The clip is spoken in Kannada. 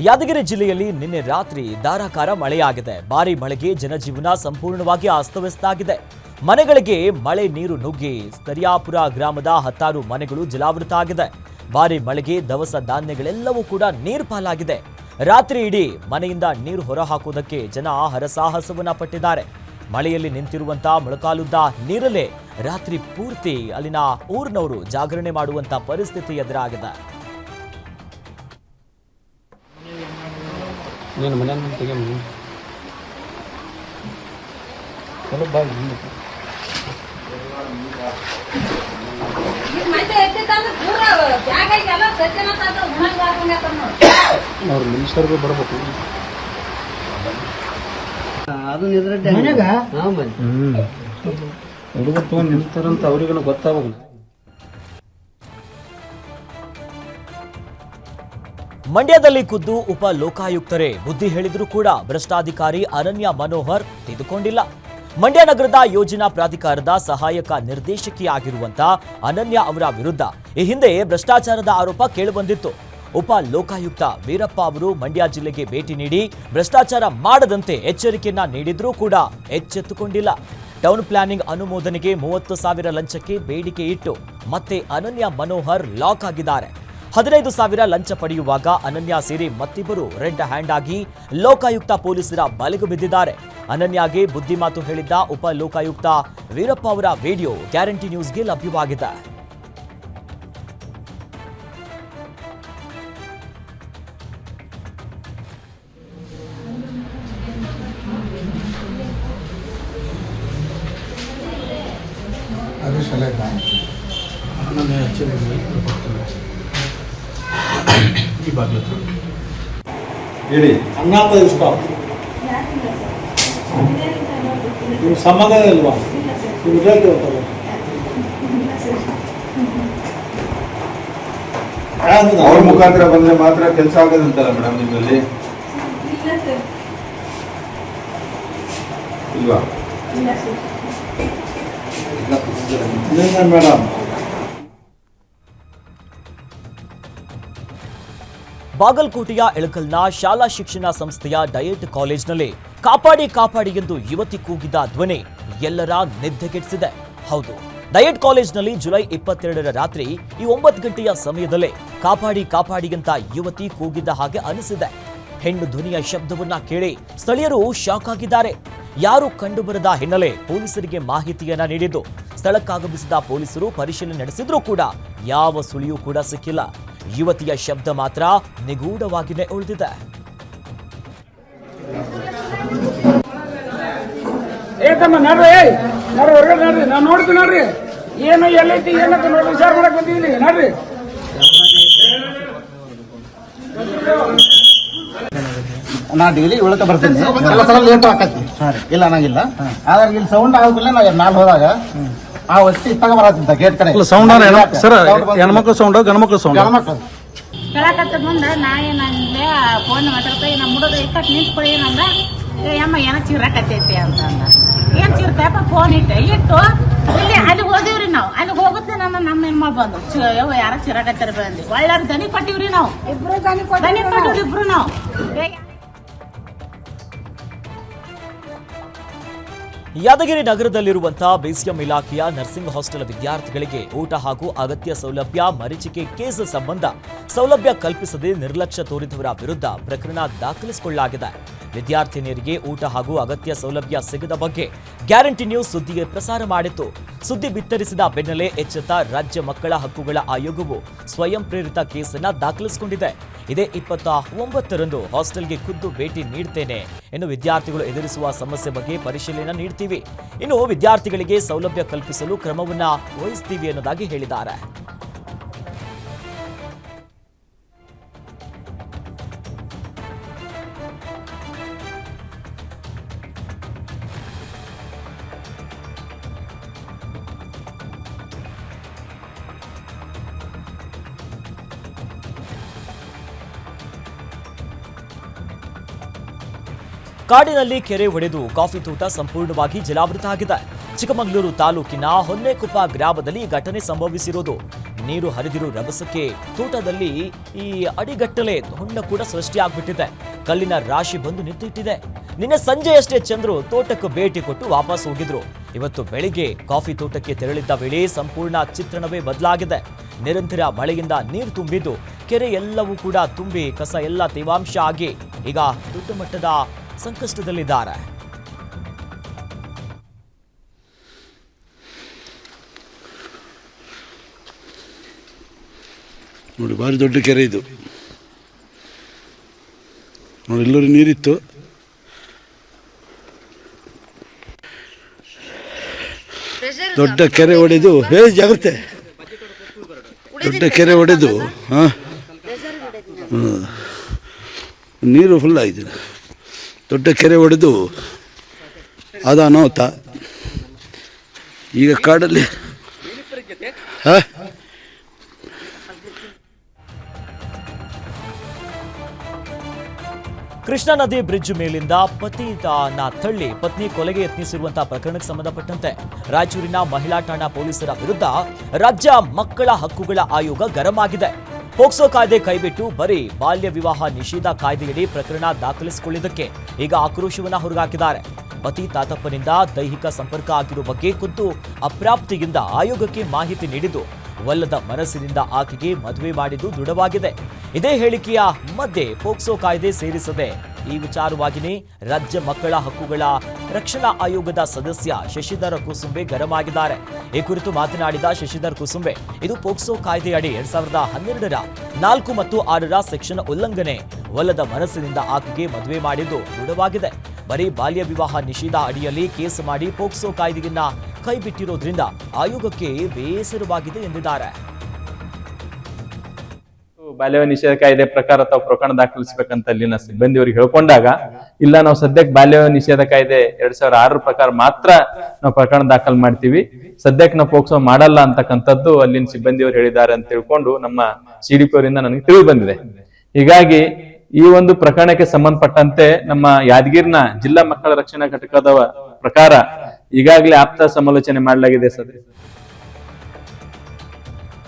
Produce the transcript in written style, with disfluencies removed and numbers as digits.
ಯಾದಗಿರಿ ಜಿಲ್ಲೆಯಲ್ಲಿ ನಿನ್ನೆ ರಾತ್ರಿ ಧಾರಾಕಾರ ಮಳೆಯಾಗಿದೆ. ಭಾರೀ ಮಳೆಗೆ ಜನಜೀವನ ಸಂಪೂರ್ಣವಾಗಿ ಅಸ್ತವ್ಯಸ್ತ ಆಗಿದೆ. ಮನೆಗಳಿಗೆ ಮಳೆ ನೀರು ನುಗ್ಗಿ ಸ್ತರಿಯಾಪುರ ಗ್ರಾಮದ 10 ಮನೆಗಳು ಜಲಾವೃತ ಆಗಿದೆ. ಭಾರೀ ಮಳೆಗೆ ದವಸ ಧಾನ್ಯಗಳೆಲ್ಲವೂ ಕೂಡ ನೀರು ಪಾಲಾಗಿದೆ. ರಾತ್ರಿ ಇಡೀ ಮನೆಯಿಂದ ನೀರು ಹೊರಹಾಕುವುದಕ್ಕೆ ಜನ ಹರಸಾಹಸವನ್ನ ಪಟ್ಟಿದ್ದಾರೆ. ಮಳೆಯಲ್ಲಿ ನಿಂತಿರುವಂತಹ ಮೊಳಕಾಲುದ್ದ ನೀರಲ್ಲೇ ರಾತ್ರಿ ಪೂರ್ತಿ ಅಲ್ಲಿನ ಊರಿನವರು ಜಾಗರಣೆ ಮಾಡುವಂತ ಪರಿಸ್ಥಿತಿ ಎದುರಾಗಿದೆ. నేను మధ్యాహ్నం తెగము చలో బాయ్ ಅವ್ರು ಮಿನಿಸ್ಟರ್ಗೆ ಬರಬೇಕು. ಅದು ಹುಡುಗರು ತಗೊಂಡು ನಿಲ್ತಾರಂತ ಅವ್ರಿಗೂ ಗೊತ್ತಾಗಲ್ಲ. ಮಂಡ್ಯದಲ್ಲಿ ಖುದ್ದು ಉಪ ಲೋಕಾಯುಕ್ತರೇ ಬುದ್ಧಿ ಹೇಳಿದ್ರೂ ಕೂಡ ಭ್ರಷ್ಟಾಧಿಕಾರಿ ಅನನ್ಯ ಮನೋಹರ್ ತಿದ್ದುಕೊಂಡಿಲ್ಲ. ಮಂಡ್ಯ ನಗರದ ಯೋಜನಾ ಪ್ರಾಧಿಕಾರದ ಸಹಾಯಕ ನಿರ್ದೇಶಕಿಯಾಗಿರುವಂತ ಅನನ್ಯ ಅವರ ವಿರುದ್ಧ ಈ ಹಿಂದೆ ಭ್ರಷ್ಟಾಚಾರದ ಆರೋಪ ಕೇಳಿಬಂದಿತ್ತು. ಉಪ ಲೋಕಾಯುಕ್ತ ವೀರಪ್ಪ ಅವರು ಮಂಡ್ಯ ಜಿಲ್ಲೆಗೆ ಭೇಟಿ ನೀಡಿ ಭ್ರಷ್ಟಾಚಾರ ಮಾಡದಂತೆ ಎಚ್ಚರಿಕೆಯನ್ನ ನೀಡಿದ್ರೂ ಕೂಡ ಎಚ್ಚೆತ್ತುಕೊಂಡಿಲ್ಲ. ಟೌನ್ ಪ್ಲಾನಿಂಗ್ ಅನುಮೋದನೆಗೆ 30,000 ಲಂಚಕ್ಕೆ ಬೇಡಿಕೆ ಇಟ್ಟು ಮತ್ತೆ ಅನನ್ಯ ಮನೋಹರ್ ಲಾಕ್ ಆಗಿದ್ದಾರೆ. 15,000 ಲಂಚ ಪಡೆಯುವಾಗ ಅನನ್ಯ ಸೇರಿ ಮತ್ತಿಬ್ಬರು ರೆಡ್ ಹ್ಯಾಂಡ್ ಆಗಿ ಲೋಕಾಯುಕ್ತ ಪೊಲೀಸರ ಬಲೆಗೂ ಬಿದ್ದಿದ್ದಾರೆ. ಅನನ್ಯಗೆ ಬುದ್ಧಿ ಮಾತು ಹೇಳಿದ್ದ ಉಪ ಲೋಕಾಯುಕ್ತ ವೀರಪ್ಪ ಅವರ ವಿಡಿಯೋ ಗ್ಯಾರಂಟಿ ನ್ಯೂಸ್ಗೆ ಲಭ್ಯವಾಗಿದೆ. ಹೇಳಿ ಅನ್ನಾತ ಇಷ್ಟ ನಿಮ್ಗೆ ಸಮಾಧಾನ ಇಲ್ವಾ? ನಿಮ್ಗೆ ಹೇಳ್ತಿರ್ತಾರೆ ಅವ್ರ ಮುಖಾಂತರ ಬಂದ್ರೆ ಮಾತ್ರ ಕೆಲಸ ಆಗೋದಂತಲ್ಲ ಮೇಡಮ್ ನಿಮ್ಮಲ್ಲಿ ಇಲ್ವಾ? ಮೇಡಮ್ ಬಾಗಲಕೋಟೆಯ ಇಳಕಲ್ನ ಶಾಲಾ ಶಿಕ್ಷಣ ಸಂಸ್ಥೆಯ ಡಯಟ್ ಕಾಲೇಜ್ನಲ್ಲಿ ಕಾಪಾಡಿ ಕಾಪಾಡಿ ಎಂದು ಯುವತಿ ಕೂಗಿದ ಧ್ವನಿ ಎಲ್ಲರ ನಿದ್ದೆಗೆಡಿಸಿದೆ. ಹೌದು, ಡಯಟ್ ಕಾಲೇಜ್ನಲ್ಲಿ ಜುಲೈ 22ರ ರಾತ್ರಿ ಈ 9 ಗಂಟೆಯ ಸಮಯದಲ್ಲೇ ಕಾಪಾಡಿ ಕಾಪಾಡಿ ಅಂತ ಯುವತಿ ಕೂಗಿದ್ದ ಹಾಗೆ ಅನಿಸಿದೆ. ಹೆಣ್ಣು ಧ್ವನಿಯ ಶಬ್ದವನ್ನ ಕೇಳಿ ಸ್ಥಳೀಯರು ಶಾಕ್ ಆಗಿದ್ದಾರೆ. ಯಾರು ಕಂಡುಬರದ ಹಿನ್ನೆಲೆ ಪೊಲೀಸರಿಗೆ ಮಾಹಿತಿಯನ್ನ ನೀಡಿದ್ದು ಸ್ಥಳಕ್ಕಾಗಮಿಸಿದ ಪೊಲೀಸರು ಪರಿಶೀಲನೆ ನಡೆಸಿದ್ರೂ ಕೂಡ ಯಾವ ಸುಳಿಯೂ ಕೂಡ ಸಿಕ್ಕಿಲ್ಲ. ಯುವತಿಯ ಶಬ್ದ ಮಾತ್ರ ನಿಗೂಢವಾಗಿಯೇ ಉಳಿದಿದೆ. ಹೊರಗಡೆ ನಾನು ನೋಡ್ತೀನಿ ನೋಡ್ರಿ, ಏನು ಎಲ್ಲೈತಿ ಏನಂತ ನೋಡಿ ವಿಚಾರ ಮಾಡಕ್ ಬಂದಿದ್ದೀನಿ ನೋಡ್ರಿ. ನಾ ಡೈಲಿ ಉಳಕ ಬರ್ತೀನಿ, ಎಲ್ಲ ಸಲ ಲೇಟ್ ಆಕತಿ ಇಲ್ಲ ಅನ್ನಂಗಿಲ್ಲ. ಆದ್ರೆ ಇಲ್ಲಿ ಸೌಂಡ್ ಆಗೋದಿಲ್ಲ. ನಾ ಮ್ಯಾಲ ಹೋದಾಗ ಆ ವ್ಯಕ್ತಿ ಇತ್ತಾಗ ಬರತ್ತಿದ್ದ ಗೇಟ್ ಕಡೆ ಸೌಂಡ್ ಸರ್, ಹೆಣ್ಮಕ್ಳು ಸೌಂಡ್ ಗಣಮಕ್ಳು ಸೌಂಡ್ ಗಣಮಕ್ಳು ಹೇಳಕತ್ತ ಮುಂದೆ ನಾ ಏನಂದ್ರೆ ಫೋನ್ ಮಾತಾಡ್ತಾ ನಮ್ಮ ಹುಡುಗ ಇಕ್ಕಟ್ಟು ನಿಂತ್ಕೊಳ್ಳಿ ಏನಂದ ಅಮ್ಮ ಏನೋ ಚಿರಕತ್ತೈತಿ ಅಂತ ಅಂದ. ಏನ್ ಚಿರ್ತಪ್ಪ ಫೋನ್ ಇಟ್ಟು ಇಲ್ಲಿ ಅಲ್ಲಿ ಹೋದಿವ್ರಿ ನಾವು. ಅಲ್ಲಿ ಹೋಗುತ್ತೆ ನಮ್ಮ ಹೆಣ್ಮಗಳು ಬಂದು ಯಾರ ಚಿರಕತ್ತಾರ ಬಂದ್ವಿ ಒಳ್ಳೆ ದನಿ ಕೊಟ್ಟಿವ್ರಿ ನಾವು. ದನಿ ಕೊಟ್ಟಿವ್ರಿ ಇಬ್ರು ನಾವು. ಯಾದಗಿರಿ ನಗರದಲ್ಲಿರುವಂತಹ ಬಿಸಿಎಂ ಇಲಾಖೆಯ ನರ್ಸಿಂಗ್ ಹಾಸ್ಟೆಲ್ ವಿದ್ಯಾರ್ಥಿಗಳಿಗೆ ಊಟ ಹಾಗೂ ಅಗತ್ಯ ಸೌಲಭ್ಯ ಮರೀಚಿಕೆ ಕೇಸ್ ಸಂಬಂಧ ಸೌಲಭ್ಯ ಕಲ್ಪಿಸದೆ ನಿರ್ಲಕ್ಷ್ಯ ತೋರಿದವರ ವಿರುದ್ಧ ಪ್ರಕರಣ ದಾಖಲಿಸಿಕೊಳ್ಳಲಾಗಿದೆ. ವಿದ್ಯಾರ್ಥಿನಿಯರಿಗೆ ಊಟ ಹಾಗೂ ಅಗತ್ಯ ಸೌಲಭ್ಯ ಸಿಗದ ಬಗ್ಗೆ ಗ್ಯಾರಂಟಿ ನ್ಯೂಸ್ ಸುದ್ದಿಗೆ ಪ್ರಸಾರ ಮಾಡಿತ್ತು. ಸುದ್ದಿ ಬಿತ್ತರಿಸಿದ ಬೆನ್ನಲ್ಲೇ ಎಚ್ಚೆತ್ತ ರಾಜ್ಯ ಮಕ್ಕಳ ಹಕ್ಕುಗಳ ಆಯೋಗವು ಸ್ವಯಂ ಪ್ರೇರಿತ ಕೇಸನ್ನ ದಾಖಲಿಸಿಕೊಂಡಿದೆ. ಇದೇ 29ರಂದು ಹಾಸ್ಟೆಲ್ಗೆ ಖುದ್ದು ಭೇಟಿ ನೀಡ್ತೇನೆ, ಇನ್ನು ವಿದ್ಯಾರ್ಥಿಗಳು ಎದುರಿಸುವ ಸಮಸ್ಯೆ ಬಗ್ಗೆ ಪರಿಶೀಲನೆ ನೀಡ್ತೀವಿ, ಇನ್ನು ವಿದ್ಯಾರ್ಥಿಗಳಿಗೆ ಸೌಲಭ್ಯ ಕಲ್ಪಿಸಲು ಕ್ರಮವನ್ನ ವಹಿಸ್ತೀವಿ ಅನ್ನೋದಾಗಿ ಹೇಳಿದ್ದಾರೆ. ಕಾಡಿನಲ್ಲಿ ಕೆರೆ ಒಡೆದು ಕಾಫಿ ತೋಟ ಸಂಪೂರ್ಣವಾಗಿ ಜಲಾವೃತ ಆಗಿದೆ. ಚಿಕ್ಕಮಗಳೂರು ತಾಲೂಕಿನ ಹೊನ್ನೆಕೊಪ್ಪ ಗ್ರಾಮದಲ್ಲಿ ಘಟನೆ ಸಂಭವಿಸಿರುವುದು. ನೀರು ಹರಿದಿರೋ ರಭಸಕ್ಕೆ ತೋಟದಲ್ಲಿ ಈ ಅಡಿಗಟ್ಟಲೆ ಹೊಂಡ ಕೂಡ ಸೃಷ್ಟಿಯಾಗ್ಬಿಟ್ಟಿದೆ. ಕಲ್ಲಿನ ರಾಶಿ ಬಂದು ನಿಂತಿಟ್ಟಿದೆ. ನಿನ್ನೆ ಸಂಜೆಯಷ್ಟೇ ಚಂದ್ರು ತೋಟಕ್ಕೆ ಭೇಟಿ ಕೊಟ್ಟು ವಾಪಸ್ ಹೋಗಿದ್ರು. ಇವತ್ತು ಬೆಳಿಗ್ಗೆ ಕಾಫಿ ತೋಟಕ್ಕೆ ತೆರಳಿದ್ದ ವೇಳೆ ಸಂಪೂರ್ಣ ಚಿತ್ರಣವೇ ಬದಲಾಗಿದೆ. ನಿರಂತರ ಮಳೆಯಿಂದ ನೀರು ತುಂಬಿದ್ದು ಕೆರೆ ಎಲ್ಲವೂ ಕೂಡ ತುಂಬಿ ಕಸ ಎಲ್ಲ ತೇವಾಂಶ ಆಗಿ ಈಗ ದೊಡ್ಡ ಮಟ್ಟದ ಸಂಕಷ್ಟದಲ್ಲಿದ್ದಾರೆ. ನೋಡಿ, ಭಾರಿ ದೊಡ್ಡ ಕೆರೆ ಇದು ನೋಡಿ. ಎಲ್ಲರೂ ನೀರಿತ್ತು. ದೊಡ್ಡ ಕೆರೆ ಒಡೆದು ಜಾಗ್ರತೆ. ದೊಡ್ಡ ಕೆರೆ ಒಡೆದು ನೀರು ಫುಲ್ ಆಗಿದೆ. ದೊಡ್ಡ ಕೆರೆ ಒಡೆದು ಅದು ಅನಾಹುತ. ಈಗ ಕಾಡಲ್ಲಿ ಕೃಷ್ಣಾ ನದಿ ಬ್ರಿಡ್ಜ್ ಮೇಲಿಂದ ಪತಿಯನ್ನ ತಳ್ಳಿ ಪತ್ನಿ ಕೊಲೆಗೆ ಯತ್ನಿಸಿರುವಂತಹ ಪ್ರಕರಣಕ್ಕೆ ಸಂಬಂಧಪಟ್ಟಂತೆ ರಾಯಚೂರಿನ ಮಹಿಳಾ ಠಾಣಾ ಪೊಲೀಸರ ವಿರುದ್ಧ ರಾಜ್ಯ ಮಕ್ಕಳ ಹಕ್ಕುಗಳ ಆಯೋಗ ಗರಂ ಆಗಿದೆ. ಪೋಕ್ಸೋ ಕಾಯ್ದೆ ಕೈಬಿಟ್ಟು ಬರೀ ಬಾಲ್ಯ ವಿವಾಹ ನಿಷೇಧ ಕಾಯ್ದೆಯಡಿ ಪ್ರಕರಣ ದಾಖಲಿಸಿಕೊಳ್ಳಿದ್ದಕ್ಕೆ ಈಗ ಆಕ್ರೋಶವನ್ನ ಹೊರಗಾಕಿದ್ದಾರೆ. ಪತಿ ತಾತಪ್ಪನಿಂದ ದೈಹಿಕ ಸಂಪರ್ಕ ಆಗಿರುವ ಬಗ್ಗೆ ಖುದ್ದು ಅಪ್ರಾಪ್ತಿಯಿಂದ ಆಯೋಗಕ್ಕೆ ಮಾಹಿತಿ ನೀಡಿದ್ದು ಒಲ್ಲದ ಮನಸ್ಸಿನಿಂದ ಆಕೆಗೆ ಮದುವೆ ಮಾಡಿದ್ದು ದೃಢವಾಗಿದೆ. ಇದೇ ಹೇಳಿಕೆಯ ಮಧ್ಯೆ ಪೋಕ್ಸೋ ಕಾಯ್ದೆ ಸೇರಿಸದೆ ಈ ವಿಚಾರವಾಗಿಯೇ ರಾಜ್ಯ ಮಕ್ಕಳ ಹಕ್ಕುಗಳ ರಕ್ಷಣಾ ಆಯೋಗದ ಸದಸ್ಯ ಶಶಿಧರ್ ಕುಸುಂಬೆ ಗರಂ ಆಗಿದ್ದಾರೆ. ಈ ಕುರಿತು ಮಾತನಾಡಿದ ಶಶಿಧರ್ ಕುಸುಂಬೆ, ಇದು ಪೋಕ್ಸೋ ಕಾಯ್ದೆಯಡಿ 2012ರ 4 ಮತ್ತು 6ರ ಸೆಕ್ಷನ್ ಉಲ್ಲಂಘನೆ. ಒಲ್ಲದ ಮನಸ್ಸಿನಿಂದ ಆಕೆಗೆ ಮದುವೆ ಮಾಡಿದ್ದು ದೃಢವಾಗಿದೆ. ಬರೀ ಬಾಲ್ಯ ವಿವಾಹ ನಿಷೇಧ ಅಡಿಯಲ್ಲಿ ಕೇಸ್ ಮಾಡಿ ಪೋಕ್ಸೋ ಕಾಯ್ದೆಯನ್ನ ಕೈಬಿಟ್ಟಿರೋದ್ರಿಂದ ಆಯೋಗಕ್ಕೆ ಬೇಸರವಾಗಿದೆ ಎಂದಿದ್ದಾರೆ. ಬಾಲ್ಯ ನಿಷೇಧ ಕಾಯ್ದೆ ಪ್ರಕಾರ ತಾವು ಪ್ರಕರಣ ದಾಖಲಿಸಬೇಕಂತ ಅಲ್ಲಿನ ಸಿಬ್ಬಂದಿಯವರಿಗೆ ಹೇಳ್ಕೊಂಡಾಗ, ಇಲ್ಲ ನಾವು ಸದ್ಯಕ್ಕೆ ಬಾಲ್ಯ ನಿಷೇಧ ಕಾಯ್ದೆ 2006 ಪ್ರಕಾರ ಮಾತ್ರ ನಾವು ಪ್ರಕರಣ ದಾಖಲು ಮಾಡ್ತೀವಿ, ಸದ್ಯಕ್ಕೆ ನಾವು ಪೋಕ್ಸೋ ಮಾಡಲ್ಲ ಅಂತಕ್ಕಂಥದ್ದು ಅಲ್ಲಿನ ಸಿಬ್ಬಂದಿಯವರು ಹೇಳಿದ್ದಾರೆ ಅಂತ ತಿಳ್ಕೊಂಡು ನಮ್ಮ ಸಿಡಿಪಿ ಅವರಿಂದ ನನಗೆ ತಿಳಿದು ಬಂದಿದೆ. ಹೀಗಾಗಿ ಈ ಒಂದು ಪ್ರಕರಣಕ್ಕೆ ಸಂಬಂಧಪಟ್ಟಂತೆ ನಮ್ಮ ಯಾದಗಿರಿನ ಜಿಲ್ಲಾ ಮಕ್ಕಳ ರಕ್ಷಣಾ ಘಟಕದ ಪ್ರಕಾರ ಈಗಾಗಲೇ ಆಪ್ತ ಸಮಾಲೋಚನೆ ಮಾಡಲಾಗಿದೆ ಸರ್.